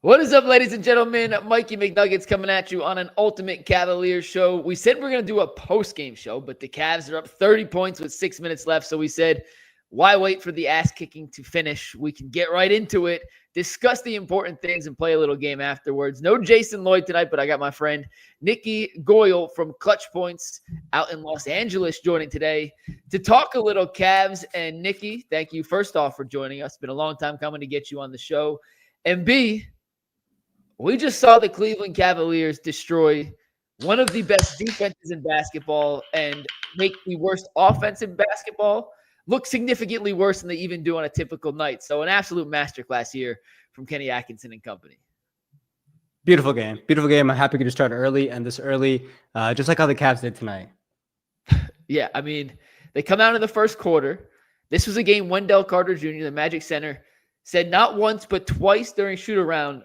What is up, ladies and gentlemen? Mikey McNuggets coming at you on an Ultimate Cavaliers show. We said we're going to do a post-game show, but the Cavs are up 30 points with 6 minutes left. So we said, why wait for the ass-kicking to finish? We can get right into it, discuss the important things, and play a little game afterwards. No Jason Lloyd tonight, but I got my friend Nikki Goyle from Clutch Points out in Los Angeles joining today to talk a little Cavs. And Nikki, thank you first off for joining us. It's been a long time coming to get you on the show. And B, we just saw the Cleveland Cavaliers destroy one of the best defenses in basketball and make the worst offense in basketball look significantly worse than they even do on a typical night. So an absolute masterclass here from Kenny Atkinson and company. Beautiful game. Beautiful game. I'm happy to start early and this early, just like how the Cavs did tonight. Yeah, I mean, they come out in the first quarter. This was a game Wendell Carter Jr., the Magic center, said not once but twice during shoot-around,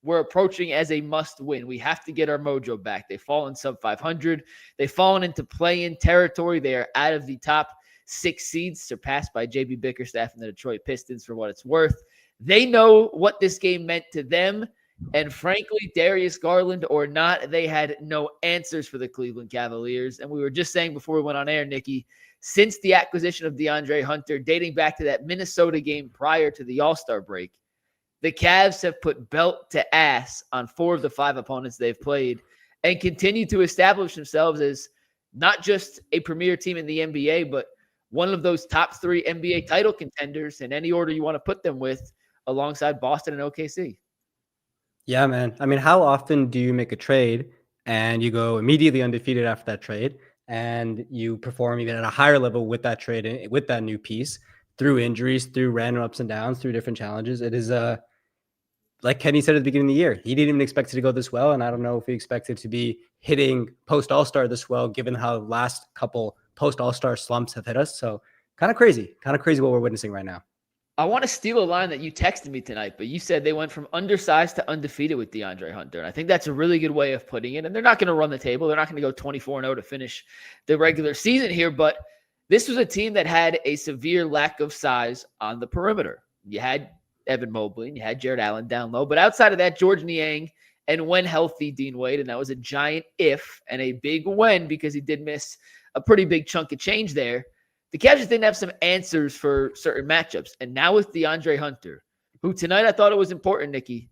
we're approaching as a must-win. We have to get our mojo back. They've fallen sub 500. They've fallen into play-in territory. They are out of the top 6 seeds, surpassed by J.B. Bickerstaff and the Detroit Pistons for what it's worth. They know what this game meant to them. And frankly, Darius Garland or not, they had no answers for the Cleveland Cavaliers. And we were just saying before we went on air, Nikki, since the acquisition of DeAndre Hunter, dating back to that Minnesota game prior to the All-Star break, the Cavs have put belt to ass on 4 of the 5 opponents they've played and continue to establish themselves as not just a premier team in the NBA, but one of those top 3 NBA title contenders in any order you want to put them with, alongside Boston and OKC. Yeah, man. I mean, how often do you make a trade and you go immediately undefeated after that trade and you perform even at a higher level with that trade, with that new piece, through injuries, through random ups and downs, through different challenges? It is like Kenny said at the beginning of the year, he didn't even expect it to go this well. And I don't know if he expected to be hitting post All-Star this well, given how the last couple post All-Star slumps have hit us. So kind of crazy what we're witnessing right now. I want to steal a line that you texted me tonight, but you said they went from undersized to undefeated with DeAndre Hunter. And I think that's a really good way of putting it. And they're not going to run the table. They're not going to go 24-0 to finish the regular season here. But this was a team that had a severe lack of size on the perimeter. You had Evan Mobley and you had Jared Allen down low. But outside of that, George Niang and when healthy, Dean Wade. And that was a giant if and a big when, because he did miss a pretty big chunk of change there. The Cavs just didn't have some answers for certain matchups. And now with DeAndre Hunter, who tonight I thought it was important, Nikki.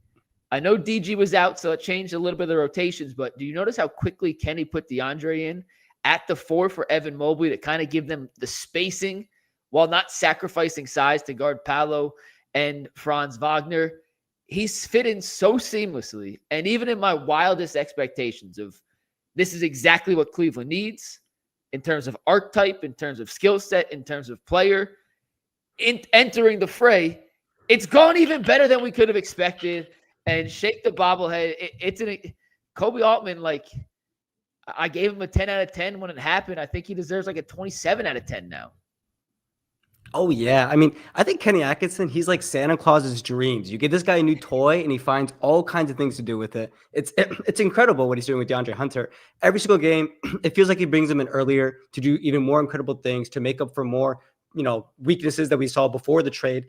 I know DG was out, so it changed a little bit of the rotations, but do you notice how quickly Kenny put DeAndre in at the 4 for Evan Mobley to kind of give them the spacing while not sacrificing size to guard Paolo and Franz Wagner? He's fit in so seamlessly. And even in my wildest expectations of this is exactly what Cleveland needs in terms of archetype, in terms of skill set, in terms of player, entering the fray, it's gone even better than we could have expected. And shake the bobblehead. Kobe Altman, like, I gave him a 10 out of 10 when it happened. I think he deserves like a 27 out of 10 now. Oh, yeah. I mean, I think Kenny Atkinson, he's like Santa Claus's dreams. You get this guy a new toy and he finds all kinds of things to do with it. It's incredible what he's doing with DeAndre Hunter. Every single game, it feels like he brings him in earlier to do even more incredible things, to make up for more, weaknesses that we saw before the trade.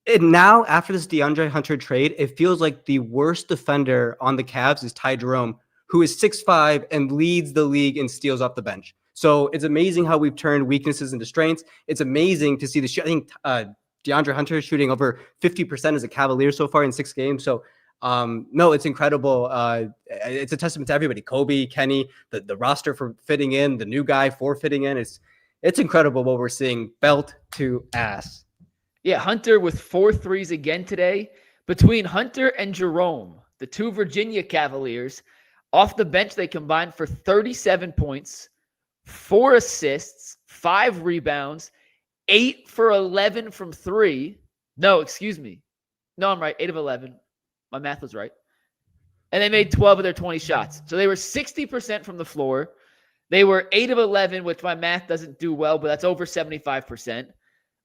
And now, after this DeAndre Hunter trade, it feels like the worst defender on the Cavs is Ty Jerome, who is 6'5" and leads the league in steals off the bench. So it's amazing how we've turned weaknesses into strengths. It's amazing to see the I think DeAndre Hunter is shooting over 50% as a Cavalier so far in 6 games. So no, it's incredible. It's a testament to everybody. Kobe, Kenny, the roster for fitting in, the new guy for fitting in. It's incredible what we're seeing, belt to ass. Yeah, Hunter with 4 threes again today. Between Hunter and Jerome, the 2 Virginia Cavaliers, off the bench they combined for 37 points, 4 assists, 5 rebounds, 8 for 11 from 3. No, excuse me. No, I'm right. 8 of 11. My math was right. And they made 12 of their 20 shots. So they were 60% from the floor. They were 8 of 11, which my math doesn't do well, but that's over 75%,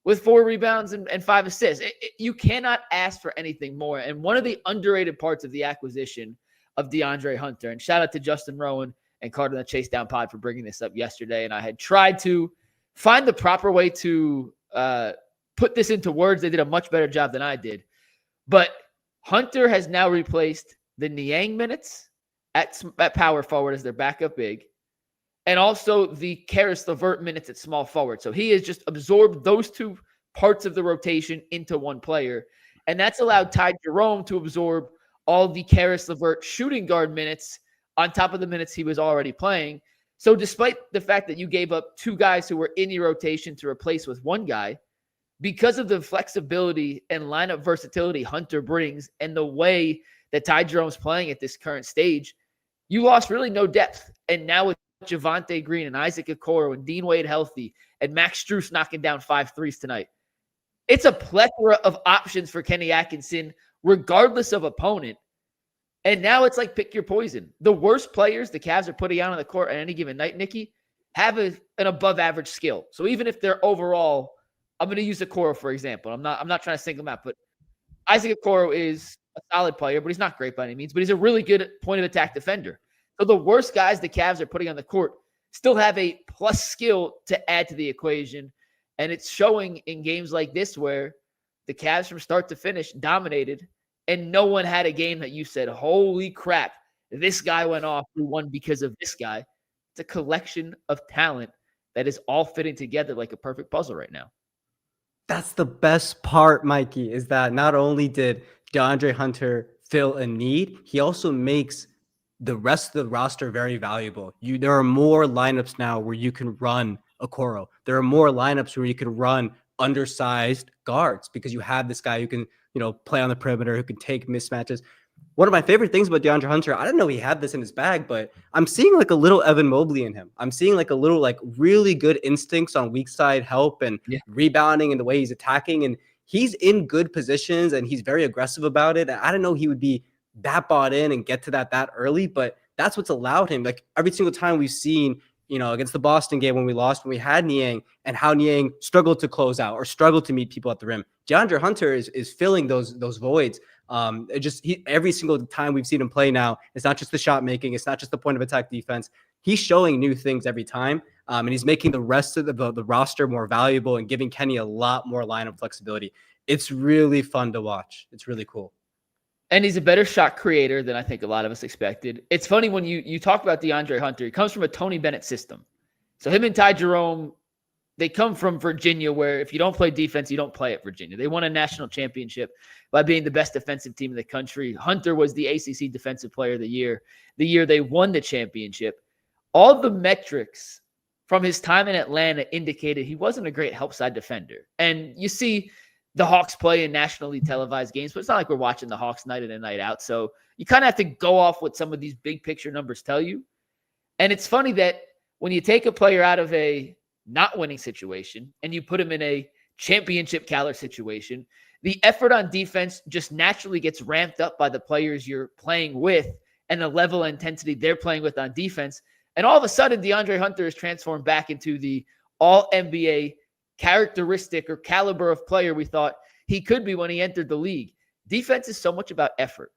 with 4 rebounds and 5 assists. You cannot ask for anything more. And one of the underrated parts of the acquisition of DeAndre Hunter, and shout out to Justin Rowan and Carter in the Chase Down Pod for bringing this up yesterday. And I had tried to find the proper way to put this into words. They did a much better job than I did. But Hunter has now replaced the Niang minutes at power forward as their backup big, and also the Karis LeVert minutes at small forward. So he has just absorbed those two parts of the rotation into one player. And that's allowed Ty Jerome to absorb all the Karis LeVert shooting guard minutes on top of the minutes he was already playing. So despite the fact that you gave up two guys who were in your rotation to replace with one guy, because of the flexibility and lineup versatility Hunter brings and the way that Ty Jerome's playing at this current stage, you lost really no depth. And now with Javonte Green and Isaac Okoro and Dean Wade healthy and Max Strus knocking down 5 threes tonight, it's a plethora of options for Kenny Atkinson, regardless of opponent. And now it's like pick your poison. The worst players the Cavs are putting out on the court at any given night, Nikki, have an above average skill. So even if they're overall, I'm going to use Okoro, for example. I'm not trying to single him out, but Isaac Okoro is a solid player, but he's not great by any means, but he's a really good point of attack defender. So the worst guys the Cavs are putting on the court still have a plus skill to add to the equation. And it's showing in games like this where the Cavs from start to finish dominated and no one had a game that you said, holy crap, this guy went off, we won because of this guy. It's a collection of talent that is all fitting together like a perfect puzzle right now. That's the best part, Mikey, is that not only did DeAndre Hunter fill a need, he also makes the rest of the roster very valuable. There are more lineups now where you can run Okoro. There are more lineups where you can run undersized guards because you have this guy who can, play on the perimeter, who can take mismatches. One of my favorite things about DeAndre Hunter, I didn't know he had this in his bag, but I'm seeing like a little Evan Mobley in him. I'm seeing like a little like really good instincts on weak side help and rebounding and the way he's attacking. And he's in good positions and he's very aggressive about it. And I didn't know he would be that bought in and get to that early, but that's what's allowed him. Like every single time we've seen, against the Boston game when we lost, when we had Niang and how Niang struggled to close out or struggled to meet people at the rim. DeAndre Hunter is filling those voids. Every single time we've seen him play now, it's not just the shot making, it's not just the point of attack defense. He's showing new things every time, and he's making the rest of the roster more valuable and giving Kenny a lot more lineup flexibility. It's really fun to watch. It's really cool. And he's a better shot creator than I think a lot of us expected. It's funny when you talk about DeAndre Hunter, he comes from a Tony Bennett system. So him and Ty Jerome, they come from Virginia, where if you don't play defense, you don't play at Virginia. They won a national championship by being the best defensive team in the country. Hunter was the ACC Defensive Player of the year they won the championship. All the metrics from his time in Atlanta indicated he wasn't a great help side defender. And you see the Hawks play in nationally televised games, but it's not like we're watching the Hawks night in and night out. So you kind of have to go off what some of these big picture numbers tell you. And it's funny that when you take a player out of a not winning situation and you put him in a championship caliber situation, the effort on defense just naturally gets ramped up by the players you're playing with and the level of intensity they're playing with on defense. And all of a sudden, DeAndre Hunter is transformed back into the all-NBA characteristic or caliber of player we thought he could be when he entered the league. Defense is so much about effort,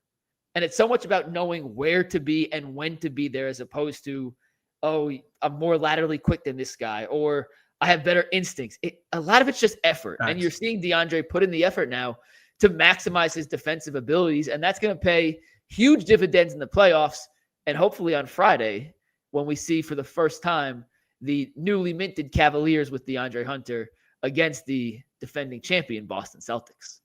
and it's so much about knowing where to be and when to be there, as opposed to, oh, I'm more laterally quick than this guy, or I have better instincts. A lot of it's just effort. Nice. And you're seeing DeAndre put in the effort now to maximize his defensive abilities, and that's going to pay huge dividends in the playoffs and hopefully on Friday when we see for the first time the newly minted Cavaliers with DeAndre Hunter against the defending champion Boston Celtics.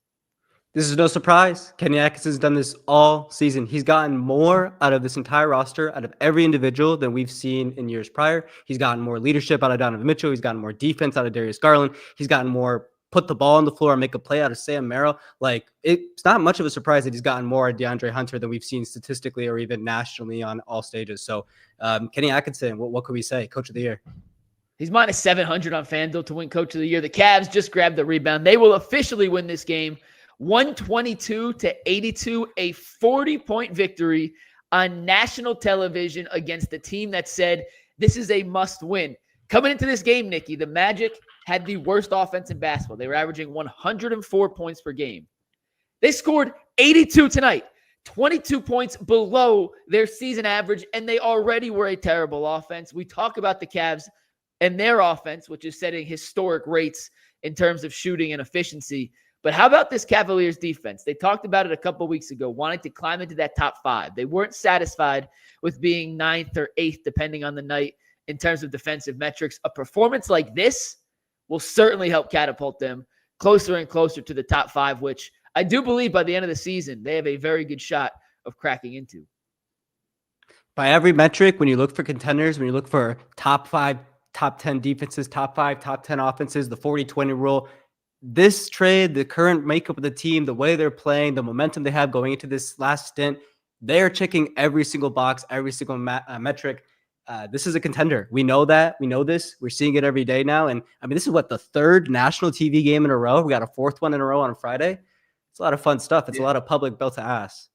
This is no surprise. Kenny Atkinson's done this all season. He's gotten more out of this entire roster, out of every individual than we've seen in years prior. He's gotten more leadership out of Donovan Mitchell. He's gotten more defense out of Darius Garland. He's gotten more put the ball on the floor and make a play out of Sam Merrill. Like, it's not much of a surprise that he's gotten more at DeAndre Hunter than we've seen statistically or even nationally on all stages. So Kenny Atkinson, what could we say? Coach of the year. He's minus 700 on FanDuel to win Coach of the Year. The Cavs just grabbed the rebound. They will officially win this game 122-82, a 40-point victory on national television against the team that said this is a must win. Coming into this game, Nikki, the Magic had the worst offense in basketball. They were averaging 104 points per game. They scored 82 tonight, 22 points below their season average, and they already were a terrible offense. We talk about the Cavs and their offense, which is setting historic rates in terms of shooting and efficiency. But how about this Cavaliers defense? They talked about it a couple weeks ago, wanting to climb into that top 5. They weren't satisfied with being 9th or 8th, depending on the night, in terms of defensive metrics. A performance like this will certainly help catapult them closer and closer to the top 5, which I do believe by the end of the season, they have a very good shot of cracking into. By every metric, when you look for contenders, when you look for top 5, top 10 defenses, top 5, top 10 offenses, the 40-20 rule, this trade, the current makeup of the team, the way they're playing, the momentum they have going into this last stint, they're checking every single box, every single metric. This is a contender. We know that. We know this. We're seeing it every day now. And I mean, this is what, the 3rd national TV game in a row? We got a 4th one in a row on Friday. It's a lot of fun stuff. It's a lot of public belt to ass.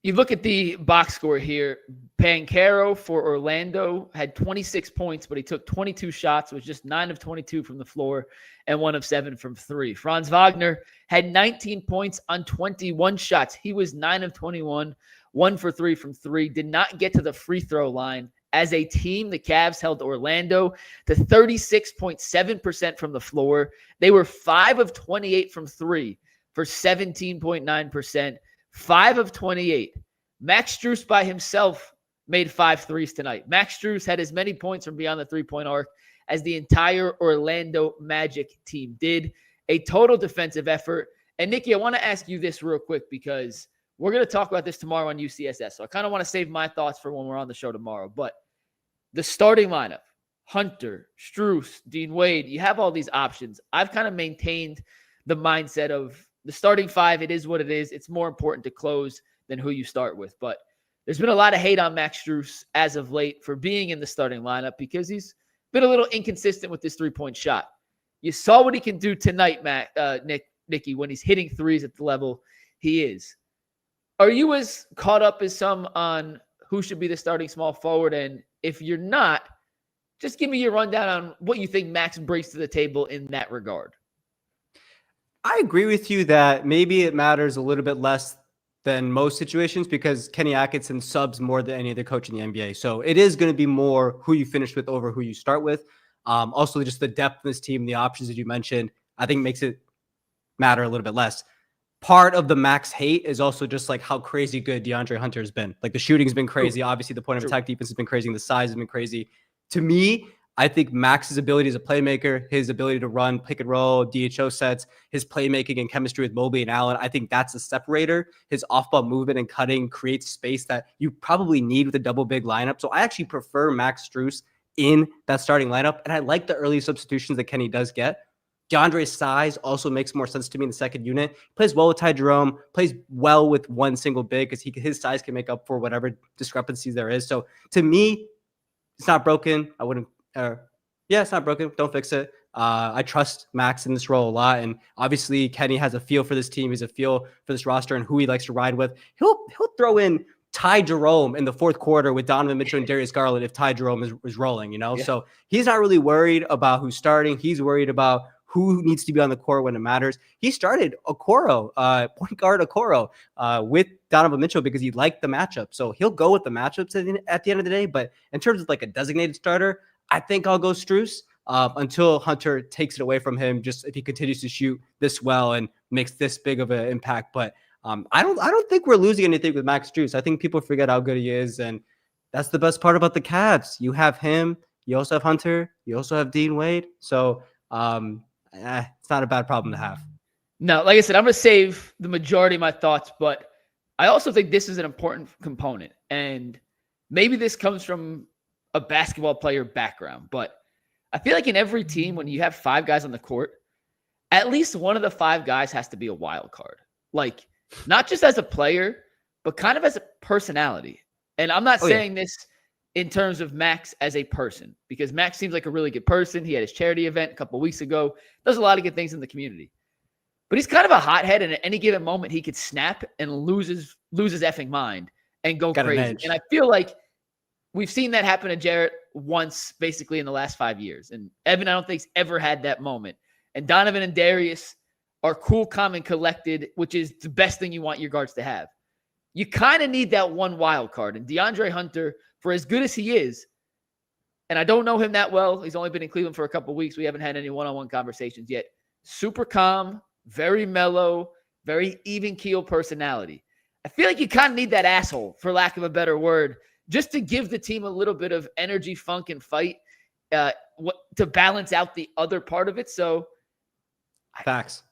You look at the box score here. Banchero for Orlando had 26 points, but he took 22 shots, was just 9 of 22 from the floor and 1 of 7 from 3. Franz Wagner had 19 points on 21 shots. He was 9 of 21, 1 for 3 from 3, did not get to the free throw line. As a team, the Cavs held Orlando to 36.7% from the floor. They were 5 of 28 from 3 for 17.9%. 5 of 28. Max Strus by himself made 5 threes tonight. Max Strus had as many points from beyond the three-point arc as the entire Orlando Magic team did. A total defensive effort. And Nikki, I want to ask you this real quick because we're going to talk about this tomorrow on UCSS. So I kind of want to save my thoughts for when we're on the show tomorrow. But the starting lineup, Hunter, Strus, Dean Wade, you have all these options. I've kind of maintained the mindset of the starting 5, it is what it is. It's more important to close than who you start with. But there's been a lot of hate on Max Strus as of late for being in the starting lineup because he's been a little inconsistent with this three-point shot. You saw what he can do tonight, Nikki, when he's hitting threes at the level he is. Are you as caught up as some on who should be the starting small forward? And if you're not, just give me your rundown on what you think Max brings to the table in that regard. I agree with you that maybe it matters a little bit less than most situations because Kenny Atkinson subs more than any other coach in the NBA. So it is going to be more who you finish with over who you start with. Also, just the depth of this team, the options that you mentioned, I think makes it matter a little bit less. Part of the Max hate is also just like how crazy good DeAndre Hunter has been. Like the shooting's been crazy. Obviously, the point of attack defense has been crazy. And the size has been crazy. To me, I think Max's ability as a playmaker, his ability to run pick and roll, DHO sets, his playmaking and chemistry with Mobley and Allen, I think that's a separator. His off-ball movement and cutting creates space that you probably need with a double big lineup. So I actually prefer Max Strus in that starting lineup. And I like the early substitutions that Kenny does get. DeAndre's size also makes more sense to me in the second unit. He plays well with Ty Jerome, plays well with one single big because his size can make up for whatever discrepancies there is. So to me, it's not broken. I wouldn't. It's not broken. Don't fix it. I trust Max in this role a lot. And obviously Kenny has a feel for this team. He's a feel for this roster and who he likes to ride with. He'll throw in Ty Jerome in the fourth quarter with Donovan Mitchell and Darius Garland if Ty Jerome is rolling, Yeah. So he's not really worried about who's starting. He's worried about who needs to be on the court when it matters. He started Okoro, point guard Okoro, with Donovan Mitchell because he liked the matchup. So he'll go with the matchups at the end of the day. But in terms of like a designated starter, I think I'll go Strus until Hunter takes it away from him. Just if he continues to shoot this well and makes this big of an impact. But I don't think we're losing anything with Max Strus. I think people forget how good he is, and that's the best part about the Cavs. You have him. You also have Hunter. You also have Dean Wade. So it's not a bad problem to have. No, like I said, I'm going to save the majority of my thoughts, but I also think this is an important component. And maybe this comes from a basketball player background, but I feel like in every team, when you have 5 guys on the court, at least one of the 5 guys has to be a wild card. Like, not just as a player, but kind of as a personality. And I'm not saying this in terms of Max as a person, because Max seems like a really good person. He had his charity event a couple of weeks ago, does a lot of good things in the community. But he's kind of a hothead, and at any given moment, he could snap and lose his effing mind and go crazy. And I feel like we've seen that happen to Jarrett once, basically, in the last 5 years. And Evan, I don't think, has ever had that moment. And Donovan and Darius are cool, calm, and collected, which is the best thing you want your guards to have. You kind of need that one wild card. And DeAndre Hunter, for as good as he is, and I don't know him that well. He's only been in Cleveland for a couple of weeks. We haven't had any one-on-one conversations yet. Super calm, very mellow, very even keel personality. I feel like you kind of need that asshole, for lack of a better word, just to give the team a little bit of energy, funk, and fight to balance out the other part of it. So, Facts.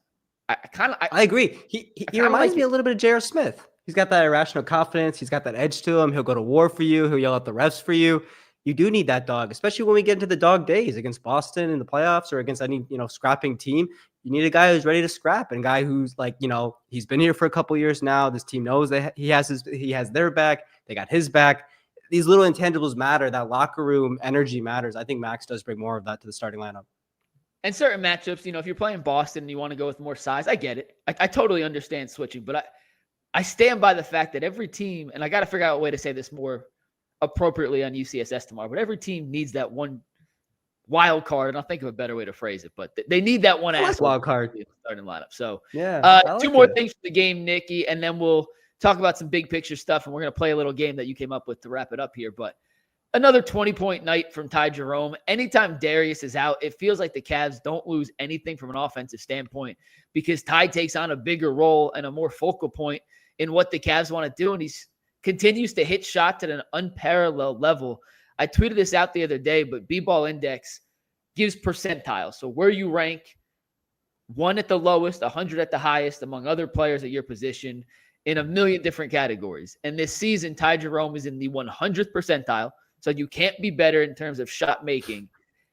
I agree. He reminds me a little bit of J.R. Smith. He's got that irrational confidence. He's got that edge to him. He'll go to war for you. He'll yell at the refs for you. You do need that dog, especially when we get into the dog days against Boston in the playoffs or against any, scrapping team. You need a guy who's ready to scrap and a guy who's like, he's been here for a couple years now. This team knows that he has their back. They got his back. These little intangibles matter. That locker room energy matters. I think Max does bring more of that to the starting lineup. And certain matchups, if you're playing Boston and you want to go with more size, I get it. I totally understand switching, but I stand by the fact that every team, and I got to figure out a way to say this more appropriately on UCSS tomorrow, but every team needs that one wild card, and I'll think of a better way to phrase it, but they need that one wild card starting lineup. So yeah, two more things for the game, Nikki, and then we'll talk about some big picture stuff, and we're going to play a little game that you came up with to wrap it up here. But another 20-point night from Ty Jerome. Anytime Darius is out, it feels like the Cavs don't lose anything from an offensive standpoint because Ty takes on a bigger role and a more focal point in what the Cavs want to do, and he continues to hit shots at an unparalleled level. I tweeted this out the other day, but B-Ball Index gives percentiles. So where you rank 1 at the lowest, 100 at the highest among other players at your position in a million different categories. And this season, Ty Jerome is in the 100th percentile. So you can't be better in terms of shot making,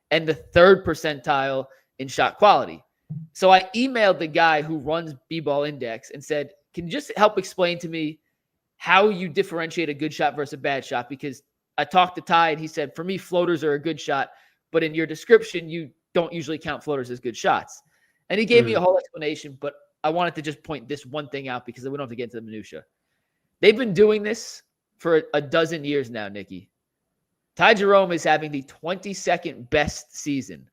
and the 3rd percentile in shot quality. So I emailed the guy who runs B-Ball Index and said, can you just help explain to me how you differentiate a good shot versus a bad shot? Because I talked to Ty and he said, for me, floaters are a good shot, but in your description, you don't usually count floaters as good shots. And he gave me a whole explanation, but I wanted to just point this one thing out because we don't have to get into the minutia. They've been doing this for a dozen years now, Nikki. Ty Jerome is having the 22nd best season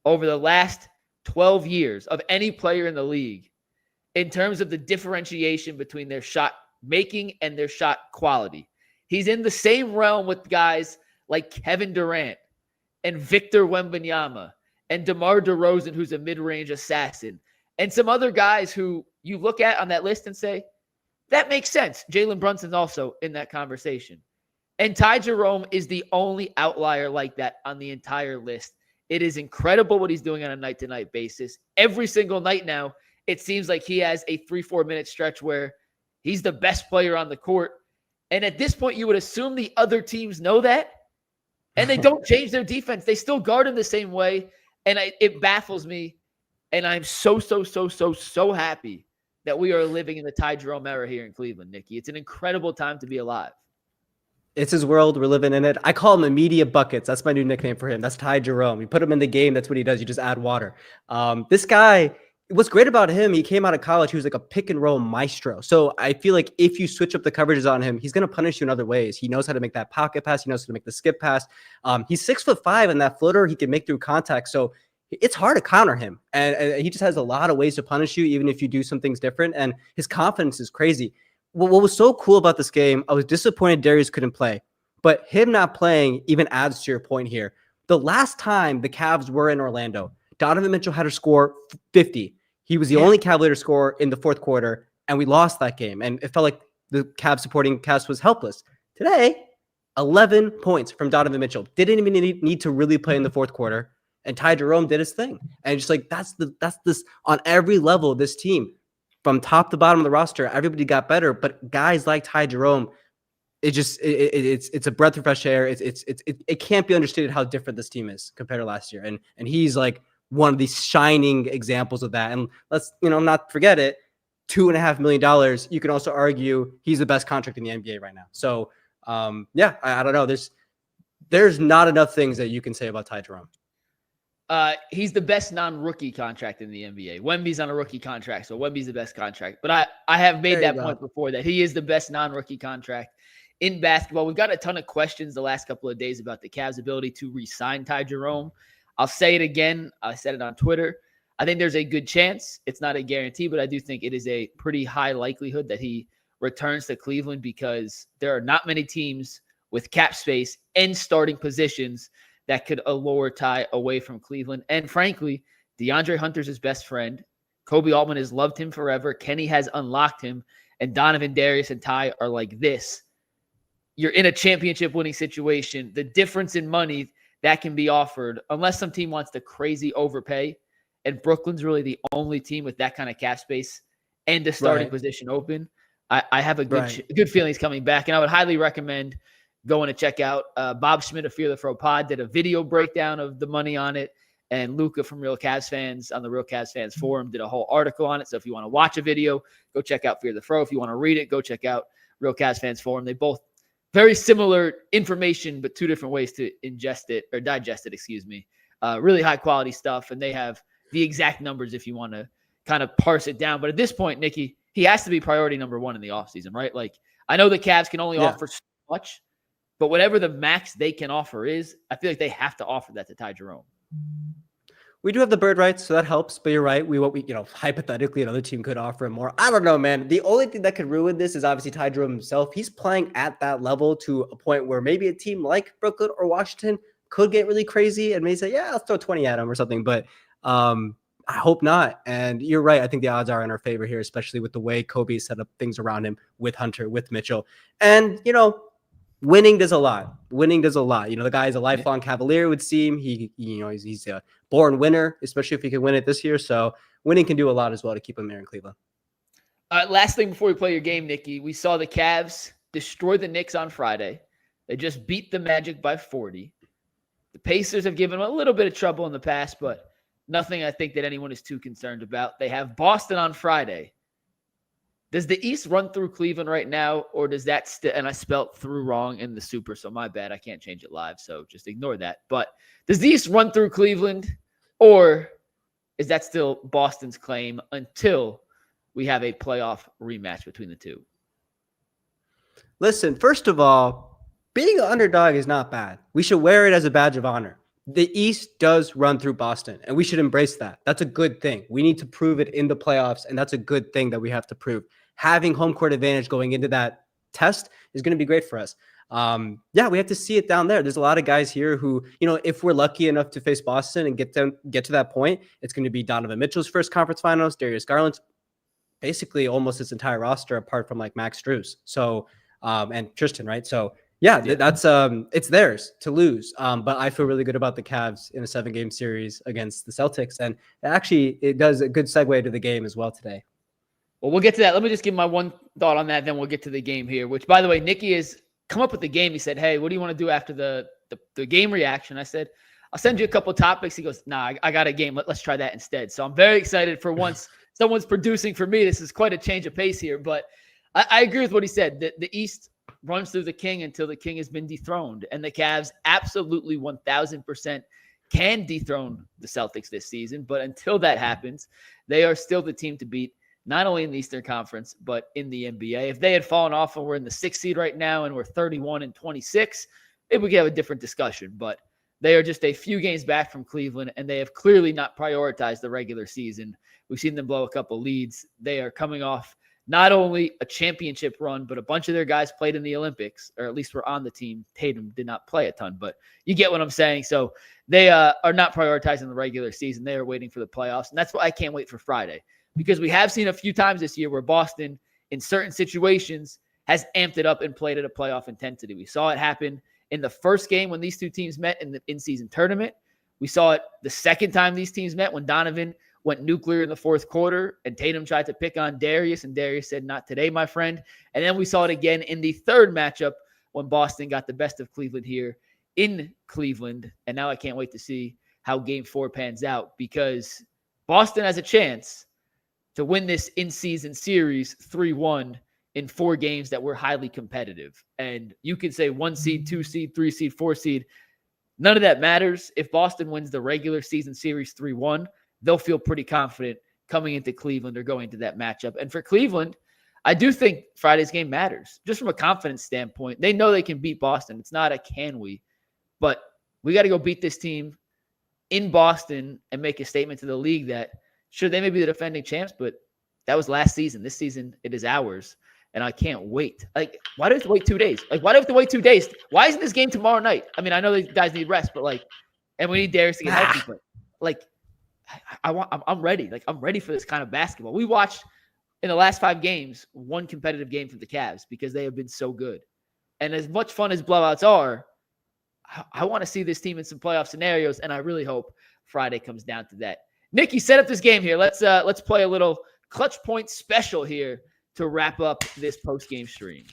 over the last 12 years of any player in the league in terms of the differentiation between their shot making and their shot quality. He's in the same realm with guys like Kevin Durant and Victor Wembanyama and DeMar DeRozan, who's a mid-range assassin, and some other guys who you look at on that list and say, that makes sense. Jalen Brunson's also in that conversation. And Ty Jerome is the only outlier like that on the entire list. It is incredible what he's doing on a night-to-night basis. Every single night now, it seems like he has a 3-4 minute stretch where he's the best player on the court. And at this point, you would assume the other teams know that. And they don't change their defense. They still guard him the same way. And it baffles me. And I'm so happy that we are living in the Ty Jerome era here in Cleveland, Nikki. It's an incredible time to be alive. It's his world. We're living in it. I call him Immediate Buckets. That's my new nickname for him. That's Ty Jerome. You put him in the game. That's what he does. You just add water. This guy, what's great about him, he came out of college. He was like a pick and roll maestro. So I feel like if you switch up the coverages on him, he's going to punish you in other ways. He knows how to make that pocket pass. He knows how to make the skip pass. He's 6'5", and that floater he can make through contact. So it's hard to counter him. And he just has a lot of ways to punish you, even if you do some things different. And his confidence is crazy. What was so cool about this game, I was disappointed Darius couldn't play, but him not playing even adds to your point here. The last time the Cavs were in Orlando, Donovan Mitchell had to score 50. He was the only Cavalier to score in the fourth quarter, and we lost that game. And it felt like the Cavs supporting cast was helpless. Today, 11 points from Donovan Mitchell. Didn't even need to really play in the fourth quarter. And Ty Jerome did his thing. And just like that's this on every level of this team. From top to bottom of the roster, everybody got better, but guys like Ty Jerome, it's a breath of fresh air. It can't be understated how different this team is compared to last year, and he's like one of these shining examples of that. And let's not forget it, $2.5 million. You can also argue he's the best contract in the NBA right now. So I don't know. There's not enough things that you can say about Ty Jerome. He's the best non-rookie contract in the NBA. Wemby's on a rookie contract, so Wemby's the best contract. But I have made that point before that he is the best non-rookie contract in basketball. We've got a ton of questions the last couple of days about the Cavs' ability to re-sign Ty Jerome. I'll say it again. I said it on Twitter. I think there's a good chance. It's not a guarantee, but I do think it is a pretty high likelihood that he returns to Cleveland because there are not many teams with cap space and starting positions that could allure Ty away from Cleveland. And frankly, DeAndre Hunter's his best friend. Kobe Altman has loved him forever. Kenny has unlocked him. And Donovan, Darius, and Ty are like this. You're in a championship winning situation. The difference in money that can be offered, unless some team wants to crazy overpay, and Brooklyn's really the only team with that kind of cap space and the starting position open. I have a good feeling he's coming back, and I would highly recommend going to check out Bob Schmidt of Fear the Fro Pod did a video breakdown of the money on it, and Luca from Real Cavs Fans on the Real Cavs Fans Forum did a whole article on it. So if you want to watch a video, go check out Fear the Fro. If you want to read it, go check out Real Cavs Fans Forum. They both very similar information, but two different ways to digest it, excuse me. Really high quality stuff, and they have the exact numbers if you want to kind of parse it down. But at this point, Nikki, he has to be priority number one in the offseason, right? Like, I know the Cavs can only offer so much, but whatever the max they can offer is, I feel like they have to offer that to Ty Jerome. We do have the bird rights, so that helps. But you're right. Hypothetically, another team could offer him more. I don't know, man. The only thing that could ruin this is obviously Ty Jerome himself. He's playing at that level to a point where maybe a team like Brooklyn or Washington could get really crazy and maybe say, yeah, let's throw 20 at him or something. But I hope not. And you're right. I think the odds are in our favor here, especially with the way Kobe set up things around him with Hunter, with Mitchell. And, winning does a lot. The guy is a lifelong Cavalier, it would seem. He's a born winner, especially if he can win it this year. So winning can do a lot as well to keep him there in Cleveland. Last thing before we play your game, Nikki, we saw the Cavs destroy the Knicks on Friday. They just beat the Magic by 40. The Pacers have given them a little bit of trouble in the past, but nothing I think that anyone is too concerned about. They have Boston on Friday. Does the East run through Cleveland right now, or does that and I spelt through wrong in the super, so my bad. I can't change it live, so just ignore that. But does the East run through Cleveland, or is that still Boston's claim until we have a playoff rematch between the two? Listen, first of all, being an underdog is not bad. We should wear it as a badge of honor. The East does run through Boston, and we should embrace that. That's a good thing. We need to prove it in the playoffs, and that's a good thing that we have to prove. Having home court advantage going into that test is going to be great for us. We have to see it down there. There's a lot of guys here who, if we're lucky enough to face Boston and get to that point, it's going to be Donovan Mitchell's first conference finals, Darius Garland's, basically almost his entire roster apart from like Max Strus. So, and Tristan, right? So, that's it's theirs to lose. But I feel really good about the Cavs in a 7-game series against the Celtics. And actually, it does a good segue to the game as well today. Well, we'll get to that. Let me just give my one thought on that. Then we'll get to the game here, which, by the way, Nicky has come up with the game. He said, hey, what do you want to do after the game reaction? I said, I'll send you a couple of topics. He goes, nah, I got a game. Let's try that instead. So I'm very excited for once someone's producing for me. This is quite a change of pace here. But I agree with what he said. The East runs through the king until the king has been dethroned. And the Cavs absolutely 1,000% can dethrone the Celtics this season. But until that happens, they are still the team to beat, not only in the Eastern Conference, but in the NBA. If they had fallen off and we're in the 6th seed right now and we're 31-26, maybe we could have a different discussion. But they are just a few games back from Cleveland, and they have clearly not prioritized the regular season. We've seen them blow a couple leads. They are coming off not only a championship run, but a bunch of their guys played in the Olympics, or at least were on the team. Tatum did not play a ton, but you get what I'm saying. So they are not prioritizing the regular season. They are waiting for the playoffs, and that's why I can't wait for Friday, because we have seen a few times this year where Boston, in certain situations, has amped it up and played at a playoff intensity. We saw it happen in the first game when these two teams met in the in-season tournament. We saw it the second time these teams met when Donovan went nuclear in the fourth quarter and Tatum tried to pick on Darius, and Darius said, not today, my friend. And then we saw it again in the third matchup when Boston got the best of Cleveland here in Cleveland. And now I can't wait to see how Game 4 pans out, because Boston has a chance to win this in-season series 3-1 in 4 games that were highly competitive. And you can say 1 seed, 2 seed, 3 seed, 4 seed. None of that matters. If Boston wins the regular season series 3-1, they'll feel pretty confident coming into Cleveland or going into that matchup. And for Cleveland, I do think Friday's game matters. Just from a confidence standpoint, they know they can beat Boston. It's not a can we, but we got to go beat this team in Boston and make a statement to the league that, sure, they may be the defending champs, but that was last season. This season, it is ours. And I can't wait. Like, why do we have to wait 2 days? Why do we have to wait 2 days? Why isn't this game tomorrow night? I mean, I know these guys need rest, but and we need Darius to get healthy, but I'm ready. Like, I'm ready for this kind of basketball. We watched in the last 5 games, one competitive game from the Cavs because they have been so good. And as much fun as blowouts are, I want to see this team in some playoff scenarios, and I really hope Friday comes down to that. Nikki, set up this game here. Let's play a little clutch point special here to wrap up this post-game stream.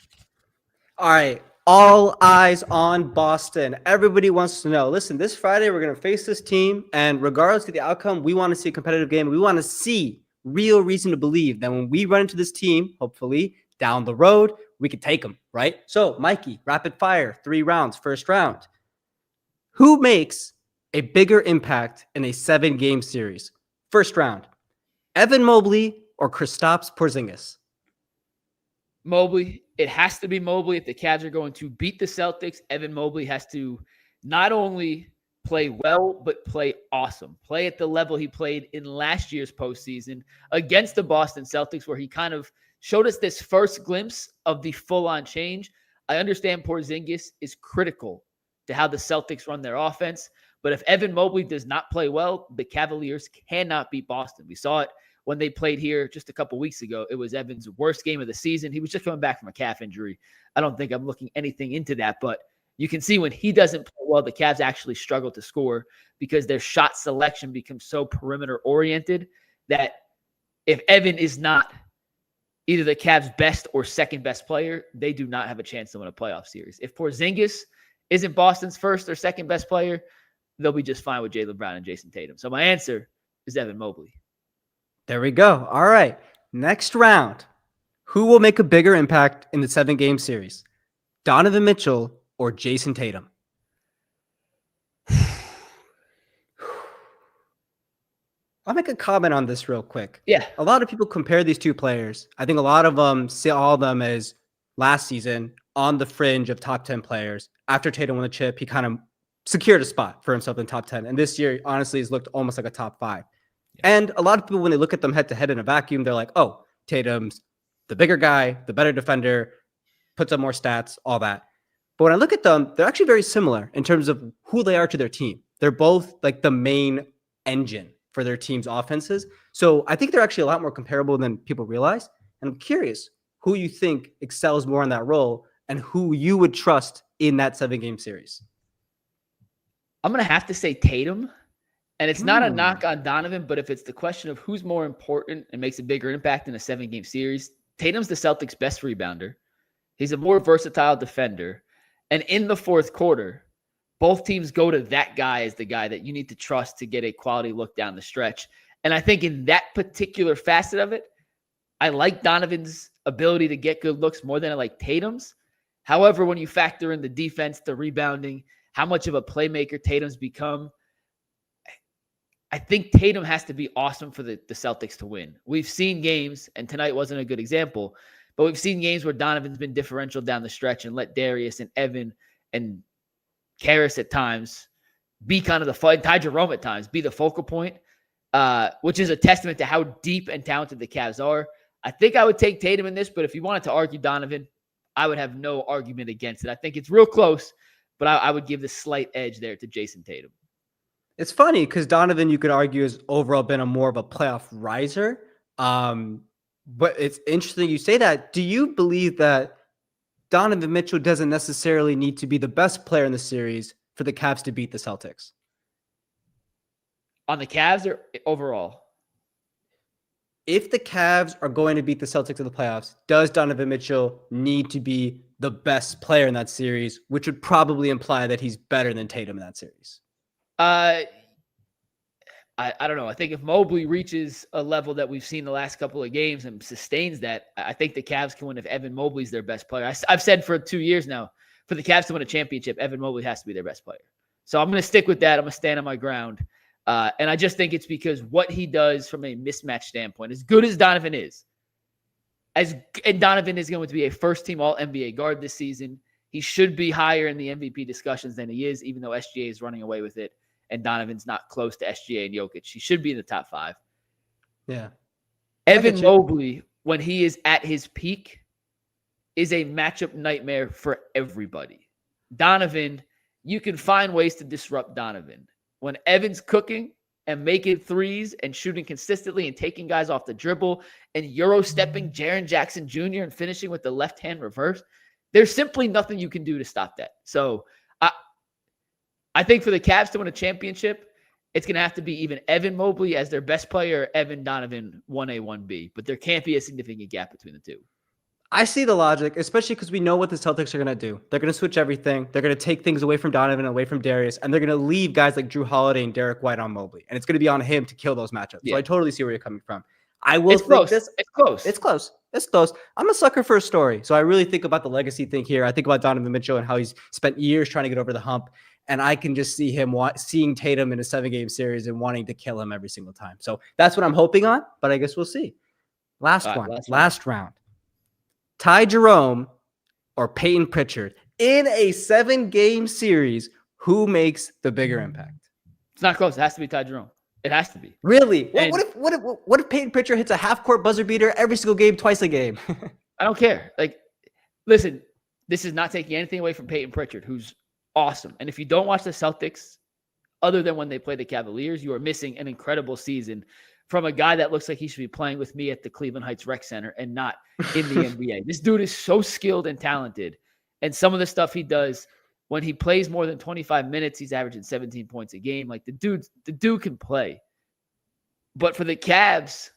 All right. All eyes on Boston. Everybody wants to know. Listen, this Friday, we're going to face this team. And regardless of the outcome, we want to see a competitive game. We want to see real reason to believe that when we run into this team, hopefully down the road, we can take them, right? So, Mikey, rapid fire, 3 rounds, first round. Who makes a bigger impact in a 7-game series? First round, Evan Mobley or Kristaps Porzingis? Mobley. It has to be Mobley. If the Cavs are going to beat the Celtics, Evan Mobley has to not only play well, but play awesome. Play at the level he played in last year's postseason against the Boston Celtics, where he kind of showed us this first glimpse of the full-on change. I understand Porzingis is critical to how the Celtics run their offense, but if Evan Mobley does not play well, the Cavaliers cannot beat Boston. We saw it when they played here just a couple weeks ago. It was Evan's worst game of the season. He was just coming back from a calf injury. I don't think I'm looking anything into that, but you can see when he doesn't play well, the Cavs actually struggle to score because their shot selection becomes so perimeter oriented that if Evan is not either the Cavs' best or second best player, they do not have a chance to win a playoff series. If Porzingis isn't Boston's first or second best player, they'll be just fine with Jaylen Brown and Jason Tatum. So my answer is Evan Mobley. There we go. All right. Next round. Who will make a bigger impact in the 7-game series? Donovan Mitchell or Jason Tatum? I'll make a comment on this real quick. Yeah. A lot of people compare these two players. I think a lot of them see all of them as last season on the fringe of top 10 players. After Tatum won the chip, he kind of secured a spot for himself in top 10. And this year, honestly, has looked almost like a top 5. Yeah. And a lot of people, when they look at them head to head in a vacuum, they're like, oh, Tatum's the bigger guy, the better defender, puts up more stats, all that. But when I look at them, they're actually very similar in terms of who they are to their team. They're both like the main engine for their team's offenses. So I think they're actually a lot more comparable than people realize. And I'm curious who you think excels more in that role and who you would trust in that 7-game series. I'm going to have to say Tatum. And it's not a knock on Donovan, but if it's the question of who's more important and makes a bigger impact in a 7-game series, Tatum's the Celtics' best rebounder. He's a more versatile defender. And in the fourth quarter, both teams go to that guy as the guy that you need to trust to get a quality look down the stretch. And I think in that particular facet of it, I like Donovan's ability to get good looks more than I like Tatum's. However, when you factor in the defense, the rebounding, how much of a playmaker Tatum's become, I think Tatum has to be awesome for the Celtics to win. We've seen games, and tonight wasn't a good example, but we've seen games where Donovan's been differential down the stretch and let Darius and Evan and Karras at times be kind of the fight, Ty Jerome at times be the focal point, which is a testament to how deep and talented the Cavs are. I think I would take Tatum in this, but if you wanted to argue Donovan, I would have no argument against it. I think it's real close, but I would give the slight edge there to Jason Tatum. It's funny because Donovan, you could argue, has overall been more of a playoff riser. But it's interesting you say that. Do you believe that Donovan Mitchell doesn't necessarily need to be the best player in the series for the Cavs to beat the Celtics? On the Cavs or overall? If the Cavs are going to beat the Celtics in the playoffs, does Donovan Mitchell need to be the best player in that series, which would probably imply that he's better than Tatum in that series? I don't know. I think if Mobley reaches a level that we've seen the last couple of games and sustains that, I think the Cavs can win if Evan Mobley's their best player. I've said for 2 years now, for the Cavs to win a championship, Evan Mobley has to be their best player. So I'm going to stick with that. I'm going to stand on my ground. And I just think it's because what he does from a mismatch standpoint, as good as Donovan is, and Donovan is going to be a first-team All-NBA guard this season. He should be higher in the MVP discussions than he is, even though SGA is running away with it. And Donovan's not close to SGA and Jokic. He should be in the top 5. Yeah. Evan Mobley, when he is at his peak, is a matchup nightmare for everybody. Donovan, you can find ways to disrupt Donovan. When Evan's cooking, and making threes and shooting consistently and taking guys off the dribble and Euro stepping Jaren Jackson Jr. and finishing with the left hand reverse, there's simply nothing you can do to stop that. So I think for the Cavs to win a championship, it's going to have to be even Evan Mobley as their best player, or Evan Donovan 1A, 1B. But there can't be a significant gap between the two. I see the logic, especially because we know what the Celtics are going to do. They're going to switch everything. They're going to take things away from Donovan, away from Darius, and they're going to leave guys like Drew Holiday and Derek White on Mobley. And it's going to be on him to kill those matchups. Yeah. So I totally see where you're coming from. I will think close. this. It's close. It's close. It's close. I'm a sucker for a story. So I really think about the legacy thing here. I think about Donovan Mitchell and how he's spent years trying to get over the hump. And I can just see him seeing Tatum in a 7-game series and wanting to kill him every single time. So that's what I'm hoping on, but I guess we'll see. Last round. Ty Jerome or Peyton Pritchard in a 7-game series, who makes the bigger impact? It's not close. It has to be Ty Jerome. It has to be. Really? What if Peyton Pritchard hits a half-court buzzer beater every single game, twice a game? I don't care. Like, listen, this is not taking anything away from Peyton Pritchard, who's awesome. And if you don't watch the Celtics, other than when they play the Cavaliers, you are missing an incredible season from a guy that looks like he should be playing with me at the Cleveland Heights Rec Center and not in the NBA. This dude is so skilled and talented. And some of the stuff he does when he plays more than 25 minutes, he's averaging 17 points a game. Like the dude can play. But for the Cavs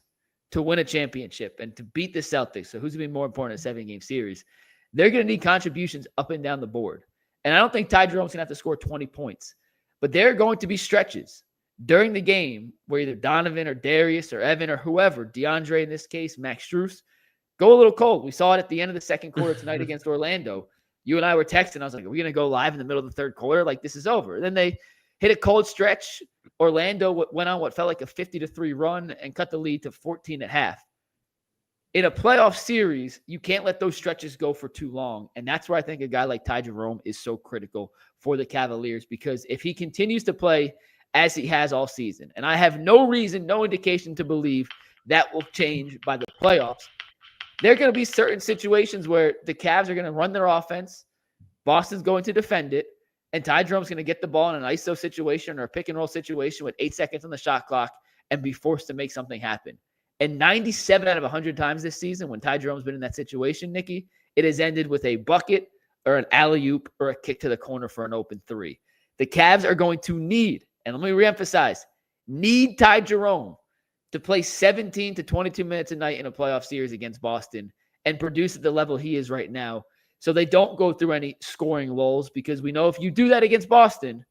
to win a championship and to beat the Celtics, so who's going to be more important in a 7-game series, they're going to need contributions up and down the board. And I don't think Ty Jerome's going to have to score 20 points. But there are going to be stretches during the game where either Donovan or Darius or Evan or whoever, DeAndre in this case, Max Strus, go a little cold. We saw it at the end of the second quarter tonight against Orlando. You and I were texting. I was like, are we going to go live in the middle of the third quarter? Like, this is over. And then they hit a cold stretch. Orlando went on what felt like a 50-3 run and cut the lead to 14 at half. In a playoff series, you can't let those stretches go for too long. And that's where I think a guy like Ty Jerome is so critical for the Cavaliers, because if he continues to play as he has all season, and I have no reason, no indication to believe that will change by the playoffs, there are going to be certain situations where the Cavs are going to run their offense, Boston's going to defend it, and Ty Jerome's going to get the ball in an ISO situation or a pick and roll situation with 8 seconds on the shot clock and be forced to make something happen. And 97 out of 100 times this season, when Ty Jerome's been in that situation, Nikki, it has ended with a bucket or an alley-oop or a kick to the corner for an open three. The Cavs are going to need, and let me reemphasize, need Ty Jerome to play 17 to 22 minutes a night in a playoff series against Boston and produce at the level he is right now, so they don't go through any scoring lulls, because we know if you do that against Boston,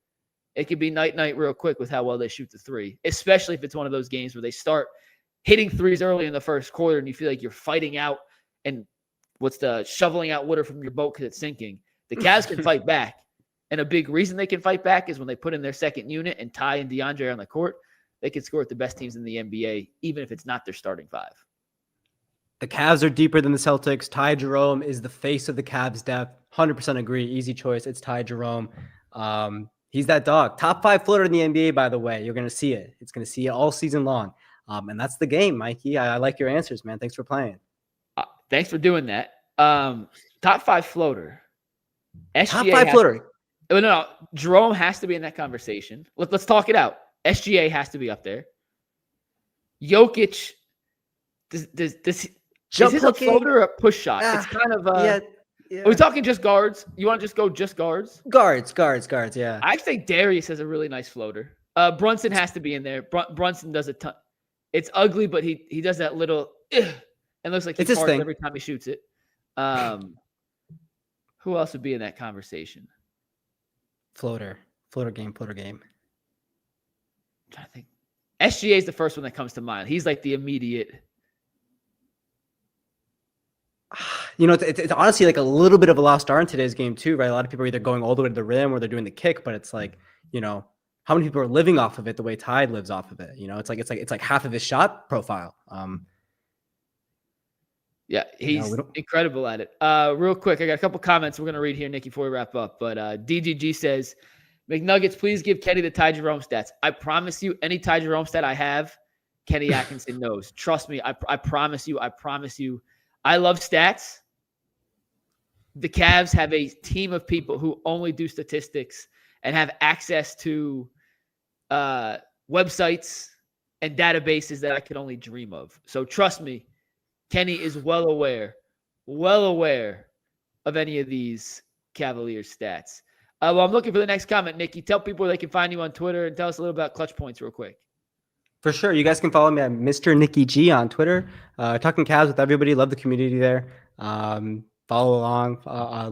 it could be night-night real quick with how well they shoot the three, especially if it's one of those games where they start hitting threes early in the first quarter and you feel like you're fighting out and shoveling out water from your boat because it's sinking. The Cavs can fight back. And a big reason they can fight back is when they put in their second unit and Ty and DeAndre on the court, they can score with the best teams in the NBA, even if it's not their starting five. The Cavs are deeper than the Celtics. Ty Jerome is the face of the Cavs depth. 100% agree. Easy choice. It's Ty Jerome. He's that dog. Top 5 floater in the NBA, by the way. You're going to see it. It's going to see it all season long. And that's the game, Mikey. I like your answers, man. Thanks for playing. Thanks for doing that. Top 5 floater. SGA top 5 floater. No. Jerome has to be in that conversation. Let's talk it out. SGA has to be up there. Jokic, is his a floater or a push shot? It's kind of yeah. Are we talking just guards? You want to just go just guards? Guards, yeah. I think Darius has a really nice floater. Brunson has to be in there. Brunson does a ton. It's ugly, but he does that little and looks like he farts every time he shoots it. Who else would be in that conversation? Floater game. I'm trying to think. SGA is the first one that comes to mind. He's like the immediate. You know, it's honestly like a little bit of a lost art in today's game too, right? A lot of people are either going all the way to the rim or they're doing the kick, but it's like, you know, how many people are living off of it the way Ty lives off of it? You know, it's like half of his shot profile. Yeah, he's incredible at it. Real quick, I got a couple comments we're going to read here, Nicky, before we wrap up. But DGG says, McNuggets, please give Kenny the Ty Jerome stats. I promise you, any Ty Jerome stat I have, Kenny Atkinson knows. Trust me, I promise you. I love stats. The Cavs have a team of people who only do statistics and have access to websites and databases that I could only dream of. So trust me, Kenny is well aware of any of these Cavaliers stats. Well, I'm looking for the next comment, Nikki. Tell people where they can find you on Twitter and tell us a little about Clutch Points real quick. For sure. You guys can follow me at Mr. Nicky G on Twitter. Talking Cavs with everybody. Love the community there. Follow along.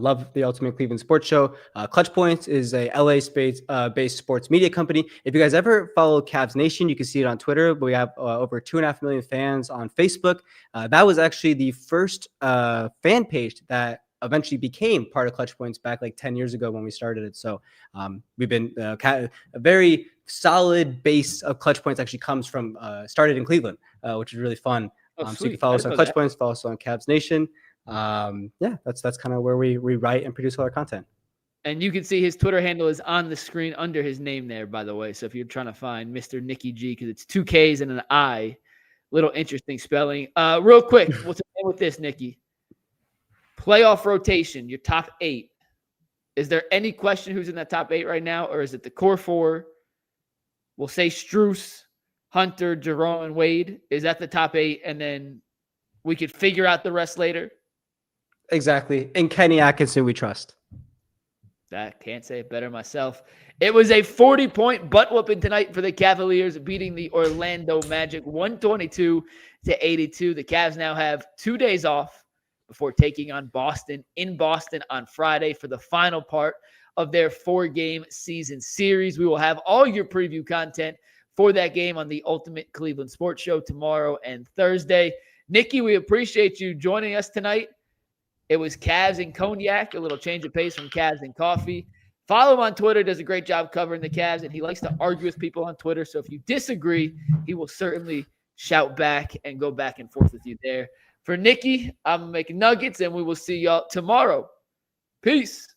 Love the Ultimate Cleveland Sports Show. Clutch Points is a LA-based sports media company. If you guys ever follow Cavs Nation, you can see it on Twitter. But we have over 2.5 million fans on Facebook. That was actually the first fan page that eventually became part of Clutch Points back like 10 years ago when we started it. So we've been a very solid base of Clutch Points actually comes from started in Cleveland, which is really fun. So you can follow us on Clutch Points, follow us on Cavs Nation. That's kind of where we write and produce all our content. And you can see his Twitter handle is on the screen under his name there, by the way. So if you're trying to find Mr. Nicky G, because it's 2 Ks and an I, little interesting spelling. Real quick, what's the name with this, Nikki? Playoff rotation, your top 8. Is there any question who's in that top 8 right now, or is it the core 4? We'll say Strus, Hunter, Jerome, and Wade. Is that the top 8? And then we could figure out the rest later? Exactly. And Kenny Atkinson, we trust. That can't say it better myself. It was a 40-point butt whooping tonight for the Cavaliers, beating the Orlando Magic 122-82. The Cavs now have 2 days off before taking on Boston in Boston on Friday for the final part of their 4-game season series. We will have all your preview content for that game on the Ultimate Cleveland Sports Show tomorrow and Thursday. Nikki, we appreciate you joining us tonight. It was Cavs and Cognac, a little change of pace from Cavs and Coffee. Follow him on Twitter. Does a great job covering the Cavs, and he likes to argue with people on Twitter. So if you disagree, he will certainly shout back and go back and forth with you there. For Nikki, I'm making Nuggets, and we will see y'all tomorrow. Peace.